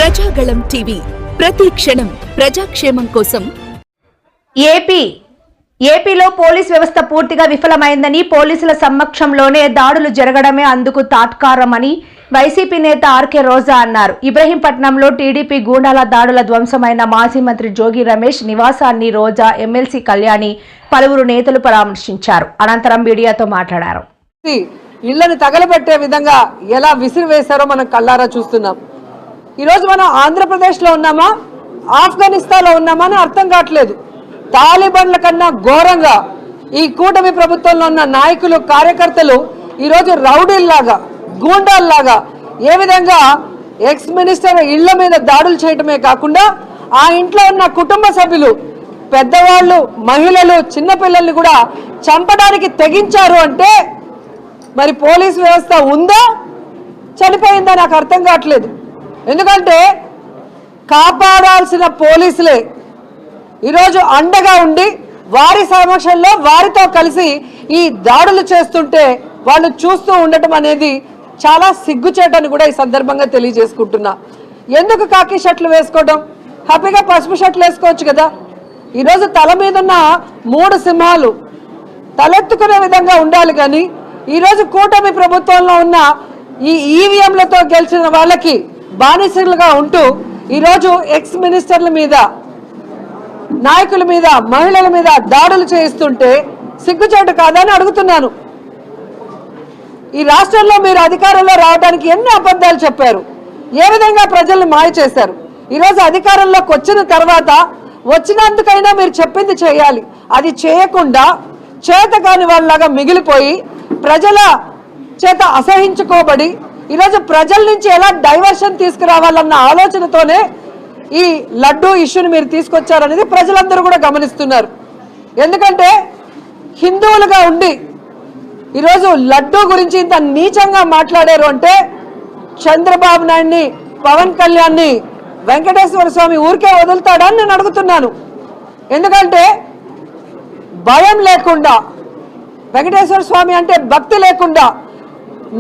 Prajagalam TV ప్రతి క్షణం ప్రజాక్షేమం కోసం. ఏపీలో పోలీస్ వ్యవస్థ పూర్తిగా విఫలమైందని, పోలీసుల సమక్షంలోనే దాడులు జరగడమే అందుకు తాత్కారమని వైసీపీ నేత ఆర్కే రోజా అన్నారు. ఇబ్రహీంపట్నంలో టీడీపీ గూండాల దాడుల ధ్వంసమైన మాజీ మంత్రి జోగి రమేష్ నివాసాన్ని రోజా, ఎమ్మెల్సీ కళ్యాణి, పలువురు నేతలు పరామర్శించారు. అనంతరం మీడియాతో మాట్లాడారు. ఇళ్లను తగలబెట్టే విధంగా ఎలా విసిరివేశారో మనం కళ్ళారా చూస్తున్నాం. ఈరోజు మనం ఆంధ్రప్రదేశ్లో ఉన్నామా, ఆఫ్ఘనిస్తాన్లో ఉన్నామా అని అర్థం కావట్లేదు. తాలిబాన్ల కన్నా ఘోరంగా ఈ కూటమి ప్రభుత్వంలో ఉన్న నాయకులు, కార్యకర్తలు ఈరోజు రౌడీల్లాగా, గూండాల్లాగా ఏ విధంగా ఎక్స్ మినిస్టర్ ఇళ్ల మీద దాడులు చేయటమే కాకుండా ఆ ఇంట్లో ఉన్న కుటుంబ సభ్యులు, పెద్దవాళ్ళు, మహిళలు, చిన్నపిల్లల్ని కూడా చంపడానికి తెగించారు అంటే మరి పోలీస్ వ్యవస్థ ఉందా, చనిపోయిందా నాకు అర్థం కావట్లేదు. ఎందుకంటే కాపాడాల్సిన పోలీసులే ఈరోజు అండగా ఉండి వారి సమక్షంలో వారితో కలిసి ఈ దాడులు చేస్తుంటే వాళ్ళు చూస్తూ ఉండటం అనేది చాలా సిగ్గుచేటని కూడా ఈ సందర్భంగా తెలియజేసుకుంటున్నా. ఎందుకు కాకి షర్ట్లు వేసుకోవడం, హ్యాపీగా పసుపు షర్ట్లు వేసుకోవచ్చు కదా. ఈరోజు తల మీద ఉన్న 3 సింహాలు తలెత్తుకునే విధంగా ఉండాలి. కానీ ఈరోజు కూటమి ప్రభుత్వంలో ఉన్న ఈ ఈవీఎంలతో గెలిచిన వాళ్ళకి బానిసలుగా ఉంటూ ఈరోజు ఎక్స్ మినిస్టర్ల మీద, నాయకుల మీద, మహిళల మీద దాడులు చేయిస్తుంటే సిగ్గుచేటు కాదని అడుగుతున్నాను. ఈ రాష్ట్రంలో మీరు అధికారంలో రావడానికి ఎన్ని అబద్ధాలు చెప్పారు, ఏ విధంగా ప్రజల్ని మాయ చేశారు. ఈరోజు అధికారంలోకి వచ్చిన తర్వాత వచ్చినందుకైనా మీరు చెప్పింది చేయాలి. అది చేయకుండా చేతకాని వాళ్ళలాగా మిగిలిపోయి ప్రజల చేత అసహించుకోబడి ఈరోజు ప్రజల నుంచి ఎలా డైవర్షన్ తీసుకురావాలన్న ఆలోచనతోనే ఈ లడ్డూ ఇష్యూని మీరు తీసుకొచ్చారనేది ప్రజలందరూ కూడా గమనిస్తున్నారు. ఎందుకంటే హిందువులుగా ఉండి ఈరోజు లడ్డూ గురించి ఇంత నీచంగా మాట్లాడారు అంటే చంద్రబాబు నాయుడిని, పవన్ కళ్యాణ్ని వెంకటేశ్వర స్వామి ఊరికే వదులుతాడా అని నేను అడుగుతున్నాను. ఎందుకంటే భయం లేకుండా, వెంకటేశ్వర స్వామి అంటే భక్తి లేకుండా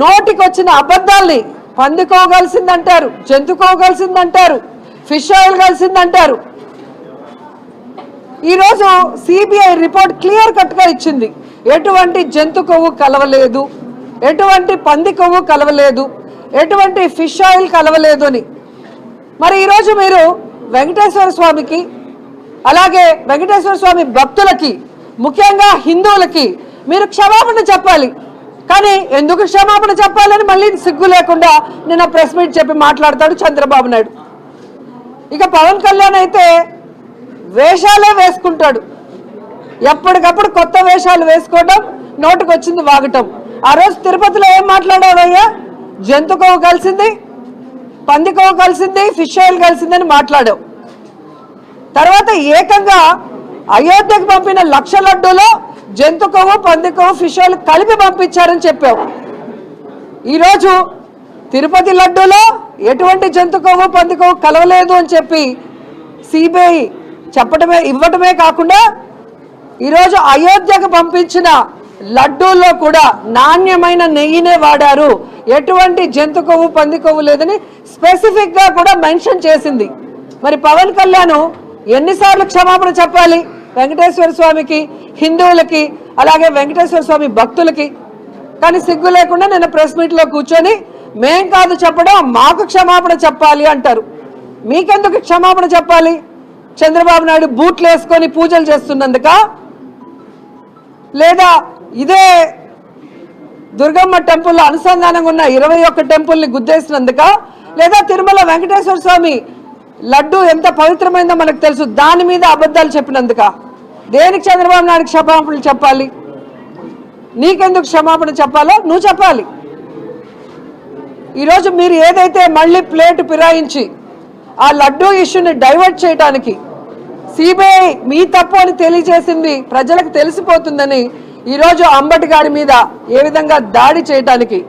నోటికొచ్చిన అబద్ధాల్ని పందుకోగలిసిందంటారు, జంతుకోగలిసిందంటారు, ఫిష్ ఆయిల్ కలిసిందంటారు. ఈరోజు సిబిఐ రిపోర్ట్ క్లియర్ కట్గా ఇచ్చింది. ఎటువంటి జంతు కొవ్వు కలవలేదు, ఎటువంటి పంది కొవ్వు కలవలేదు, ఎటువంటి ఫిష్ ఆయిల్ కలవలేదు అని. మరి ఈరోజు మీరు వెంకటేశ్వర స్వామికి, అలాగే వెంకటేశ్వర స్వామి భక్తులకి, ముఖ్యంగా హిందువులకి మీరు క్షమాపణ చెప్పాలి. కానీ ఎందుకు క్షమాపణ చెప్పాలని మళ్ళీ సిగ్గు లేకుండా నిన్న ప్రెస్ మీట్ చెప్పి మాట్లాడతాడు చంద్రబాబు నాయుడు. ఇక పవన్ కళ్యాణ్ అయితే వేషాలే వేసుకుంటాడు. ఎప్పటికప్పుడు కొత్త వేషాలు వేసుకోవడం, నోటుకు వచ్చింది వాగటం. ఆ రోజు తిరుపతిలో ఏం మాట్లాడావయ్యా, జంతు కొవ్వు కలిసింది, పంది కొవ్వు కలిసింది, ఫిష్ ఆయిల్ కలిసిందని మాట్లాడావు. తర్వాత ఏకంగా అయోధ్యకు పంపిన 1,00,000 లడ్డూలో జంతు కొవ్వు, పంది కొవ్వు, ఫిష్ ఆయిల్ కలిపి పంపించారని చెప్పావు. ఈరోజు తిరుపతి లడ్డూలో ఎటువంటి జంతు కొవ్వు, పంది కొవ్వు కలవలేదు అని చెప్పి సిబిఐ ఇవ్వటమే కాకుండా ఈరోజు అయోధ్యకు పంపించిన లడ్డూల్లో కూడా నాణ్యమైన నెయ్యినే వాడారు, ఎటువంటి జంతు కొవ్వు, పంది కొవ్వు లేదని స్పెసిఫిక్గా కూడా మెన్షన్ చేసింది. మరి పవన్ కళ్యాణ్ ఎన్నిసార్లు క్షమాపణ చెప్పాలి వెంకటేశ్వర స్వామికి, హిందువులకి, అలాగే వెంకటేశ్వర స్వామి భక్తులకి? కానీ సిగ్గు లేకుండా నిన్న ప్రెస్ మీట్లో కూర్చొని మేం కాదు చెప్పడం, మాకు క్షమాపణ చెప్పాలి అంటారు. మీకెందుకు క్షమాపణ చెప్పాలి? చంద్రబాబు నాయుడు బూట్లు వేసుకొని పూజలు చేస్తున్నందుక, లేదా ఇదే దుర్గమ్మ టెంపుల్లో అనుసంధానంగా ఉన్న 21 టెంపుల్ని గుద్దేసినందుక, లేదా తిరుమల వెంకటేశ్వర స్వామి లడ్డు ఎంత పవిత్రమైందో మనకు తెలుసు, దాని మీద అబద్ధాలు చెప్పినందుక? దేనికి చంద్రబాబు నాయుడు క్షమాపణలు చెప్పాలి? నీకెందుకు క్షమాపణ చెప్పాలో నువ్వు చెప్పాలి. ఈరోజు మీరు ఏదైతే మళ్ళీ ప్లేట్ ఫిరాయించి ఆ లడ్డూ ఇష్యూని డైవర్ట్ చేయడానికి సిబిఐ మీ తప్పు అని తెలియజేసింది ప్రజలకు తెలిసిపోతుందని ఈరోజు అంబటి గారి మీద ఏ విధంగా దాడి చేయడానికి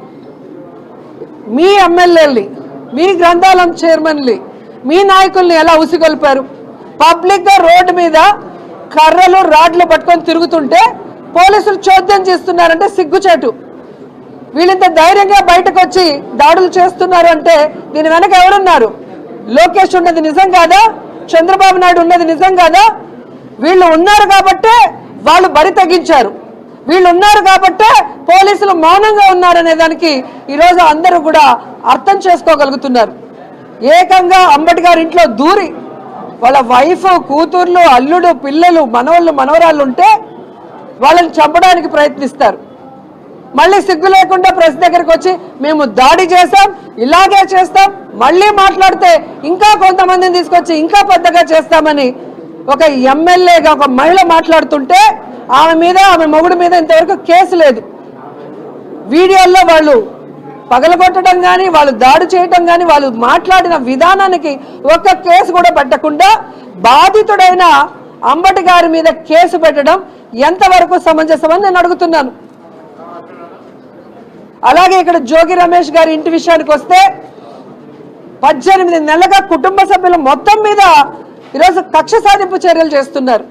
మీ ఎమ్మెల్యేల్ని, మీ గ్రంథాలయం చైర్మన్ని, మీ నాయకుల్ని ఎలా ఉసిగొల్పారు? పబ్లిక్గా రోడ్డు మీద కర్రలు, రాడ్లు పట్టుకొని తిరుగుతుంటే పోలీసులు చోద్యం చేస్తున్నారంటే సిగ్గుచేటు. వీళ్ళంత ధైర్యంగా బయటకు వచ్చి దాడులు చేస్తున్నారు అంటే దీని వెనక ఎవరున్నారు? లోకేష్ ఉన్నది నిజం కాదా? చంద్రబాబు నాయుడు ఉన్నది నిజం కాదా? వీళ్ళు ఉన్నారు కాబట్టే వాళ్ళు బరి తగ్గించారు, వీళ్ళు ఉన్నారు కాబట్టే పోలీసులు మౌనంగా ఉన్నారనే దానికి ఈరోజు అందరూ కూడా అర్థం చేసుకోగలుగుతున్నారు. ఏకంగా అంబటి గారి ఇంట్లో దూరి వాళ్ళ వైఫ్, కూతుర్లు, అల్లుడు, పిల్లలు, మనవళ్ళు, మనవరాళ్ళు ఉంటే వాళ్ళని చంపడానికి ప్రయత్నిస్తారు. మళ్ళీ సిగ్గు లేకుండా ప్రెస్ దగ్గరికి వచ్చి మేము దాడి చేస్తాం, ఇలాగే చేస్తాం, మళ్ళీ మాట్లాడితే ఇంకా కొంతమందిని తీసుకొచ్చి ఇంకా పెద్దగా చేస్తామని ఒక ఎమ్మెల్యేగా ఒక మహిళ మాట్లాడుతుంటే ఆమె మీద, ఆమె మొగుడు మీద ఇంతవరకు కేసు లేదు. వీడియోల్లో వాళ్ళు పగలగొట్టడం కానీ, వాళ్ళు దాడి చేయటం కానీ, వాళ్ళు మాట్లాడిన విధానానికి ఒక్క కేసు కూడా పెట్టకుండా బాధితుడైన అంబటి గారి మీద కేసు పెట్టడం ఎంతవరకు సమంజసమని నేను అడుగుతున్నాను. అలాగే ఇక్కడ జోగి రమేష్ గారి ఇంటి విషయానికి వస్తే 18 నెలలుగా కుటుంబ సభ్యుల మొత్తం మీద ఈరోజు కక్ష సాధింపు చర్యలు చేస్తున్నారు.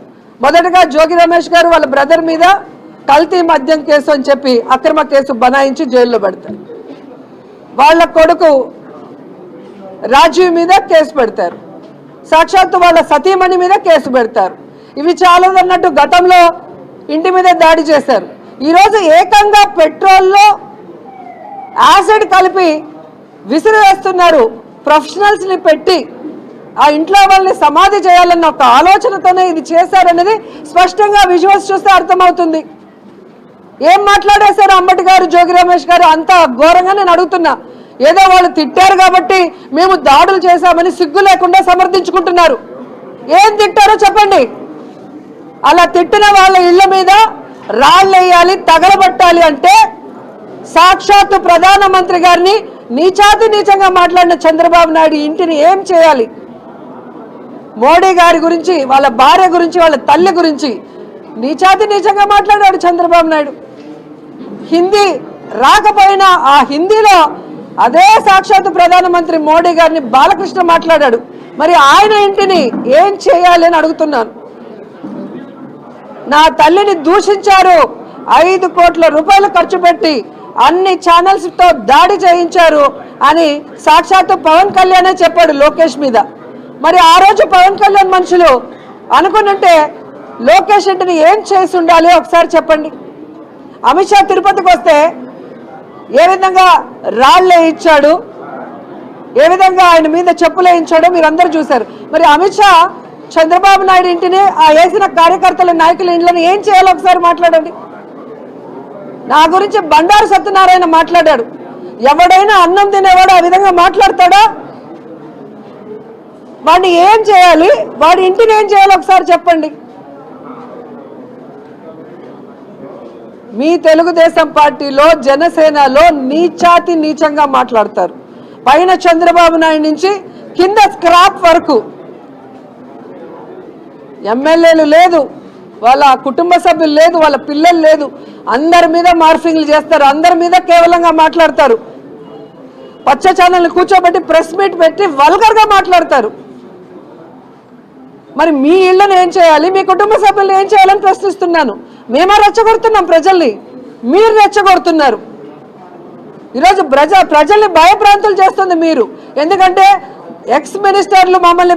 మొదటగా జోగి రమేష్ గారు వాళ్ళ బ్రదర్ మీద కల్తీ మద్యం కేసు అని చెప్పి అక్రమ కేసు బనాయించి జైల్లో పెడతారు. వాళ్ళ కొడుకు రాజీవ్ మీద కేసు పెడతారు, సాక్షాత్తు వాళ్ళ సతీమణి మీద కేసు పెడతారు. ఇవి చాలదన్నట్టు గతంలో ఇంటి మీద దాడి చేశారు. ఈరోజు ఏకంగా పెట్రోల్లో యాసిడ్ కలిపి విసిరివేస్తున్నారు. ప్రొఫెషనల్స్ని పెట్టి ఆ ఇంట్లో వాళ్ళని సమాధి చేయాలన్న ఒక ఆలోచనతోనే ఇది చేశారనేది స్పష్టంగా విజువల్స్ చూస్తే అర్థమవుతుంది. ఏం మాట్లాడేశారు అంబటి గారు, జోగి రమేష్ గారు అంత ఘోరంగా నేను అడుగుతున్నా. ఏదో వాళ్ళు తిట్టారు కాబట్టి మేము దాడులు చేశామని సిగ్గు లేకుండా సమర్థించుకుంటున్నారు. ఏం తిట్టారో చెప్పండి. అలా తిట్టిన వాళ్ళ ఇళ్ల మీద రాళ్ళు వేయాలి, తగలబట్టాలి అంటే సాక్షాత్తు ప్రధానమంత్రి గారిని నీచాతి నీచంగా మాట్లాడిన చంద్రబాబు నాయుడు ఇంటిని ఏం చేయాలి? మోడీ గారి గురించి, వాళ్ళ భార్య గురించి, వాళ్ళ తల్లి గురించి నీచాతి నీచంగా మాట్లాడాడు చంద్రబాబు నాయుడు. హిందీ రాకపోయినా ఆ హిందీలో అదే సాక్షాత్తు ప్రధానమంత్రి మోడీ గారిని బాలకృష్ణ మాట్లాడాడు. మరి ఆయన ఇంటిని ఏం చేయాలి అని అడుగుతున్నాను. నా తల్లిని దూషించారు, 5 కోట్ల రూపాయలు ఖర్చు పెట్టి అన్ని ఛానల్స్తో దాడి చేయించారు అని సాక్షాత్తు పవన్ కళ్యాణే చెప్పాడు లోకేష్ మీద. మరి ఆ రోజు పవన్ కళ్యాణ్ మనుషులు అనుకున్నంటే లోకేష్ ఇంటిని ఏం చేసి ఉండాలి ఒకసారి చెప్పండి. అమిత్ షా తిరుపతికి వస్తే ఏ విధంగా రాళ్ళే ఇచ్చాడు, ఏ విధంగా ఆయన మీద చెప్పులు వేయించాడో మీరందరూ చూశారు. మరి అమిత్ షా చంద్రబాబు నాయుడు ఇంటిని, ఆ వేసిన కార్యకర్తల నాయకుల ఇంట్లను ఏం చేయాలో ఒకసారి మాట్లాడండి. నా గురించి బండారు సత్యనారాయణ మాట్లాడాడు. ఎవడైనా అన్నం తినేవాడు ఆ విధంగా మాట్లాడతాడా? వాడిని ఏం చేయాలి, వాడి ఇంటిని ఏం చేయాలో ఒకసారి చెప్పండి. మీ తెలుగుదేశం పార్టీలో, జనసేనలో నీచాతి నీచంగా మాట్లాడతారు. పైన చంద్రబాబు నాయుడు నుంచి కింద స్క్రాప్ వరకు ఎమ్మెల్యేలు లేదు, వాళ్ళ కుటుంబ సభ్యులు లేదు, వాళ్ళ పిల్లలు లేదు, అందరి మీద మార్ఫింగ్లు చేస్తారు, అందరి మీద కేవలంగా మాట్లాడతారు. పచ్చ ఛానల్ని కూర్చోబెట్టి ప్రెస్ మీట్ పెట్టి వల్గర్గా మాట్లాడతారు. మరి మీ ఇళ్ళను ఏం చేయాలి, మీ కుటుంబ సభ్యులను ఏం చేయాలని ప్రశ్నిస్తున్నాను. మేమే రెచ్చగొడుతున్నాం ప్రజల్ని, మీరు రెచ్చగొడుతున్నారు. ఈరోజు ప్రజల్ని భయభ్రాంతులు చేస్తుంది మీరు. ఎందుకంటే ఎక్స్ మినిస్టర్లు మమ్మల్ని